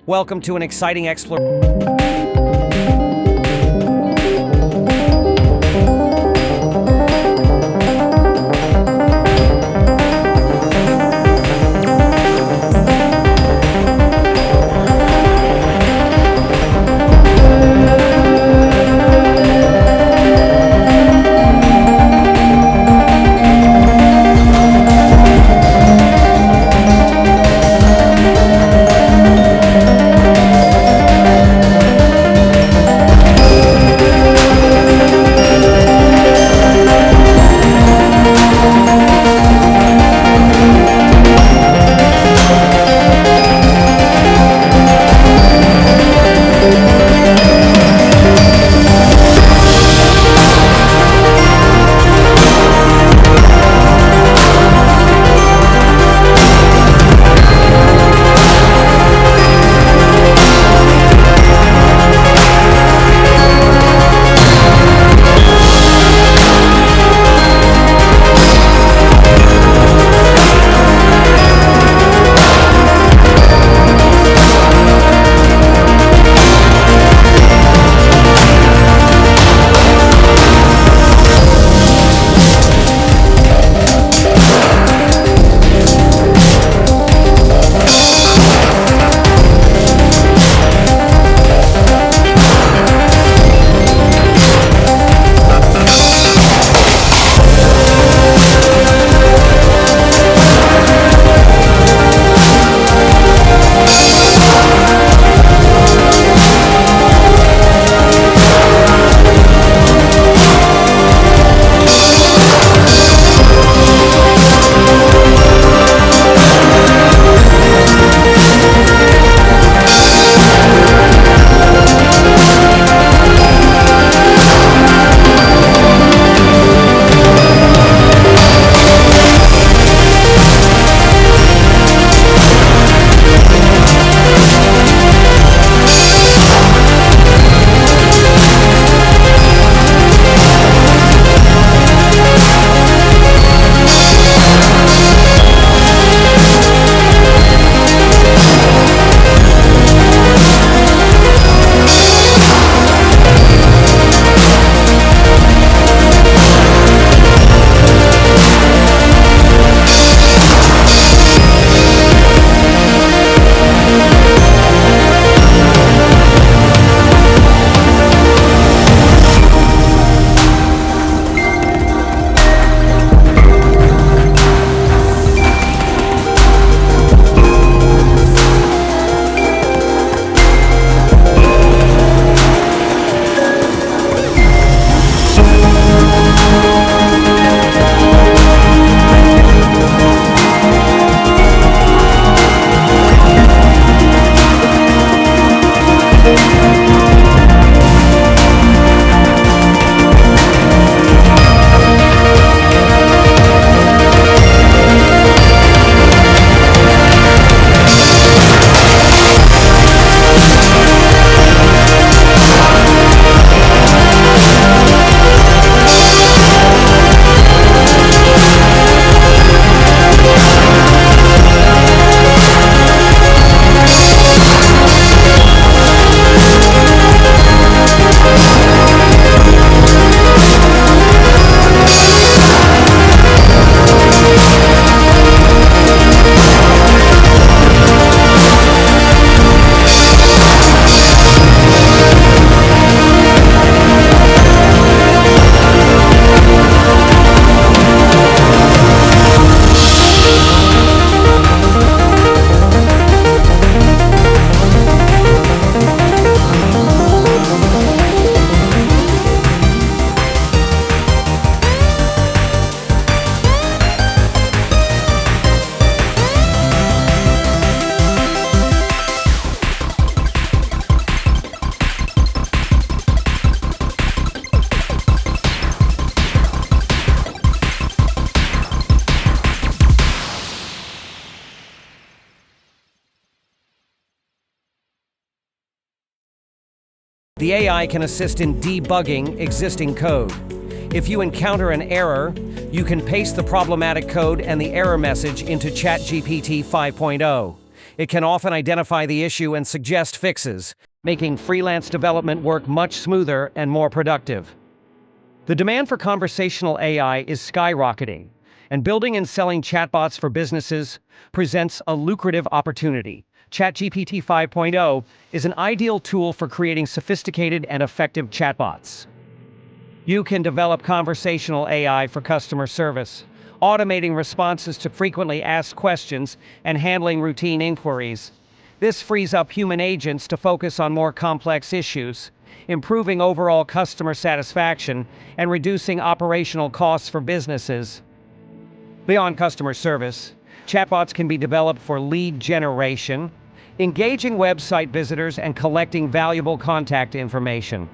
Welcome to an exciting exploration. The AI can assist in debugging existing code. If you encounter an error, you can paste the problematic code and the error message into ChatGPT 5.0. It can often identify the issue and suggest fixes, making freelance development work much smoother and more productive. The demand for conversational AI is skyrocketing, and building and selling chatbots for businesses presents a lucrative opportunity. ChatGPT 5.0 is an ideal tool for creating sophisticated and effective chatbots. You can develop conversational AI for customer service, automating responses to frequently asked questions and handling routine inquiries. This frees up human agents to focus on more complex issues, improving overall customer satisfaction and reducing operational costs for businesses. Beyond customer service, chatbots can be developed for lead generation, engaging website visitors, and collecting valuable contact information.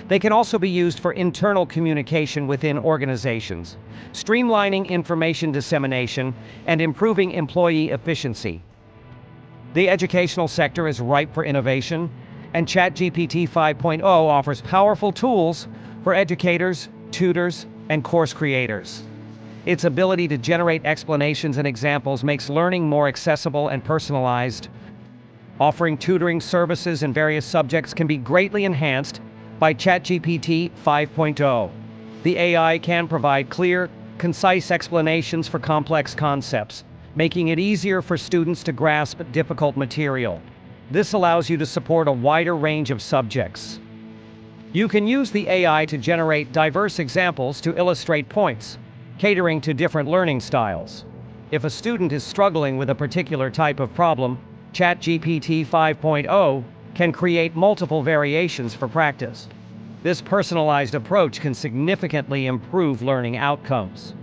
They can also be used for internal communication within organizations, streamlining information dissemination and improving employee efficiency. The educational sector is ripe for innovation, and ChatGPT 5.0 offers powerful tools for educators, tutors, and course creators. Its ability to generate explanations and examples makes learning more accessible and personalized. Offering tutoring services in various subjects can be greatly enhanced by ChatGPT 5.0. The AI can provide clear, concise explanations for complex concepts, making it easier for students to grasp difficult material. This allows you to support a wider range of subjects. You can use the AI to generate diverse examples to illustrate points, catering to different learning styles. If a student is struggling with a particular type of problem, ChatGPT 5.0 can create multiple variations for practice. This personalized approach can significantly improve learning outcomes.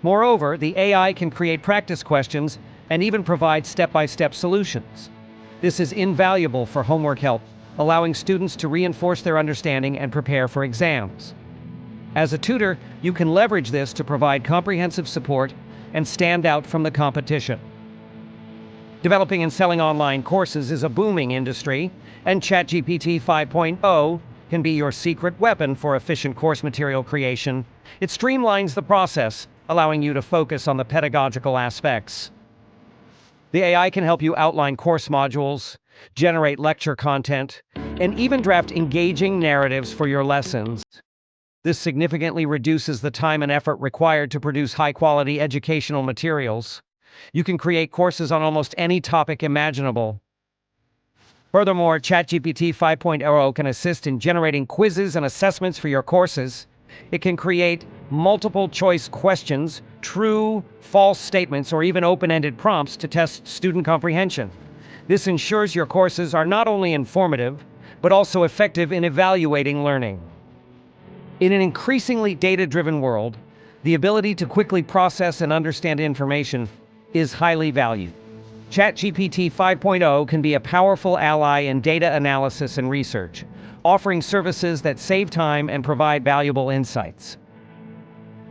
Moreover, the AI can create practice questions and even provide step-by-step solutions. This is invaluable for homework help, allowing students to reinforce their understanding and prepare for exams. As a tutor, you can leverage this to provide comprehensive support and stand out from the competition. Developing and selling online courses is a booming industry, and ChatGPT 5.0 can be your secret weapon for efficient course material creation. It streamlines the process, allowing you to focus on the pedagogical aspects. The AI can help you outline course modules, generate lecture content, and even draft engaging narratives for your lessons. This significantly reduces the time and effort required to produce high-quality educational materials. You can create courses on almost any topic imaginable. Furthermore, ChatGPT 5.0 can assist in generating quizzes and assessments for your courses. It can create multiple-choice questions, true, false statements, or even open-ended prompts to test student comprehension. This ensures your courses are not only informative, but also effective in evaluating learning. In an increasingly data-driven world, the ability to quickly process and understand information is highly valued. ChatGPT 5.0 can be a powerful ally in data analysis and research, offering services that save time and provide valuable insights.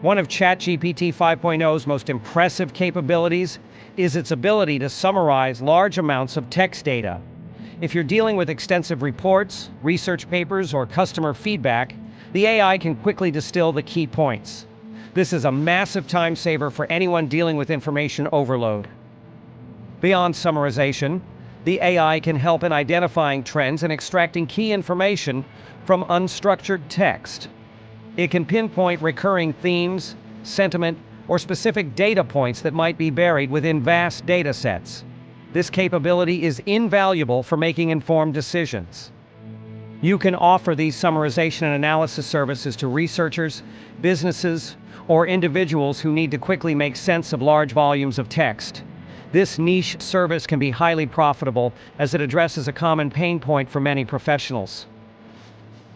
One of ChatGPT 5.0's most impressive capabilities is its ability to summarize large amounts of text data. If you're dealing with extensive reports, research papers, or customer feedback, the AI can quickly distill the key points. This is a massive time saver for anyone dealing with information overload. Beyond summarization, the AI can help in identifying trends and extracting key information from unstructured text. It can pinpoint recurring themes, sentiment, or specific data points that might be buried within vast data sets. This capability is invaluable for making informed decisions. You can offer these summarization and analysis services to researchers, businesses, or individuals who need to quickly make sense of large volumes of text. This niche service can be highly profitable as it addresses a common pain point for many professionals.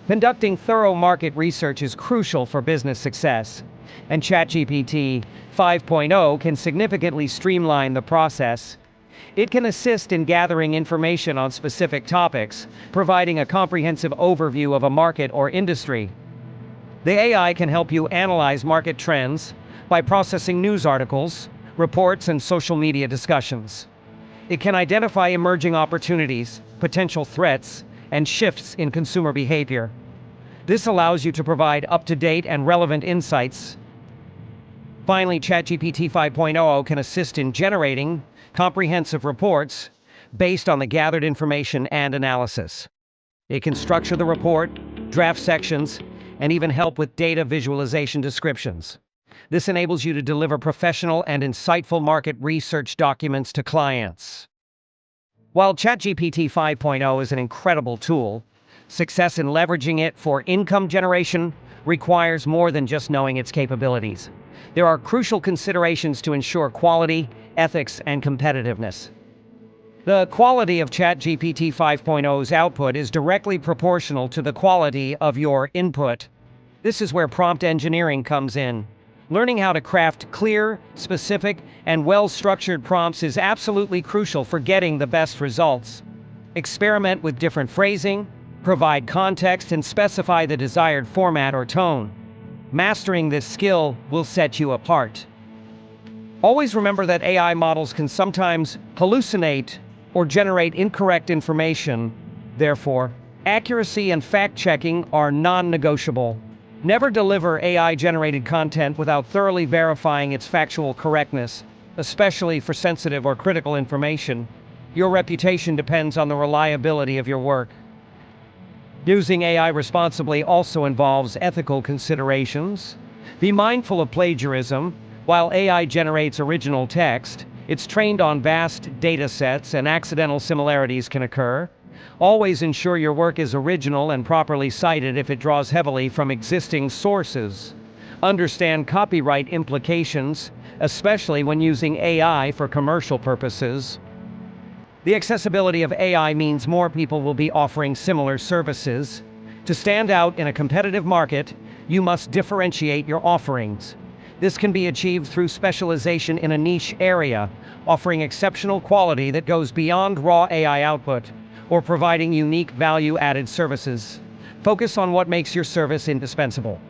Conducting thorough market research is crucial for business success, and ChatGPT 5.0 can significantly streamline the process. It can assist in gathering information on specific topics, providing a comprehensive overview of a market or industry. The AI can help you analyze market trends by processing news articles, reports, and social media discussions. It can identify emerging opportunities, potential threats, and shifts in consumer behavior. This allows you to provide up-to-date and relevant insights. Finally, ChatGPT 5.0 can assist in generating comprehensive reports based on the gathered information and analysis. It can structure the report, draft sections, and even help with data visualization descriptions. This enables you to deliver professional and insightful market research documents to clients. While ChatGPT 5.0 is an incredible tool, success in leveraging it for income generation requires more than just knowing its capabilities. There are crucial considerations to ensure quality, ethics, and competitiveness. The quality of ChatGPT 5.0's output is directly proportional to the quality of your input. This is where prompt engineering comes in. Learning how to craft clear, specific, and well-structured prompts is absolutely crucial for getting the best results. Experiment with different phrasing, provide context, and specify the desired format or tone. Mastering this skill will set you apart. Always remember that AI models can sometimes hallucinate or generate incorrect information. Therefore, accuracy and fact-checking are non-negotiable. Never deliver AI-generated content without thoroughly verifying its factual correctness, especially for sensitive or critical information. Your reputation depends on the reliability of your work. Using AI responsibly also involves ethical considerations. Be mindful of plagiarism. While AI generates original text, it's trained on vast data sets and accidental similarities can occur. Always ensure your work is original and properly cited if it draws heavily from existing sources. Understand copyright implications, especially when using AI for commercial purposes. The accessibility of AI means more people will be offering similar services. To stand out in a competitive market, you must differentiate your offerings. This can be achieved through specialization in a niche area, offering exceptional quality that goes beyond raw AI output, or providing unique value-added services. Focus on what makes your service indispensable.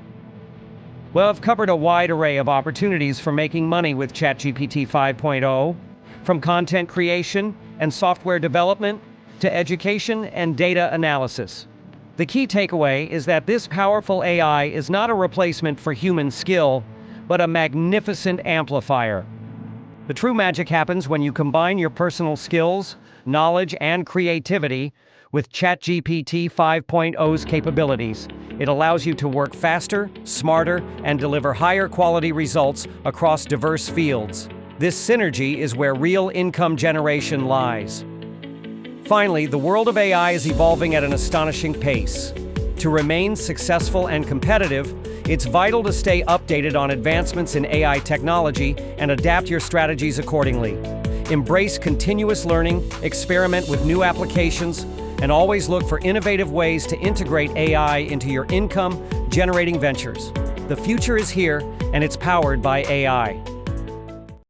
Well, I've covered a wide array of opportunities for making money with ChatGPT 5.0, from content creation and software development to education and data analysis. The key takeaway is that this powerful AI is not a replacement for human skill, but a magnificent amplifier. The true magic happens when you combine your personal skills, knowledge, and creativity with ChatGPT 5.0's capabilities. It allows you to work faster, smarter, and deliver higher quality results across diverse fields. This synergy is where real income generation lies. Finally, the world of AI is evolving at an astonishing pace. To remain successful and competitive, it's vital to stay updated on advancements in AI technology and adapt your strategies accordingly. Embrace continuous learning, experiment with new applications, and always look for innovative ways to integrate AI into your income-generating ventures. The future is here, and it's powered by AI.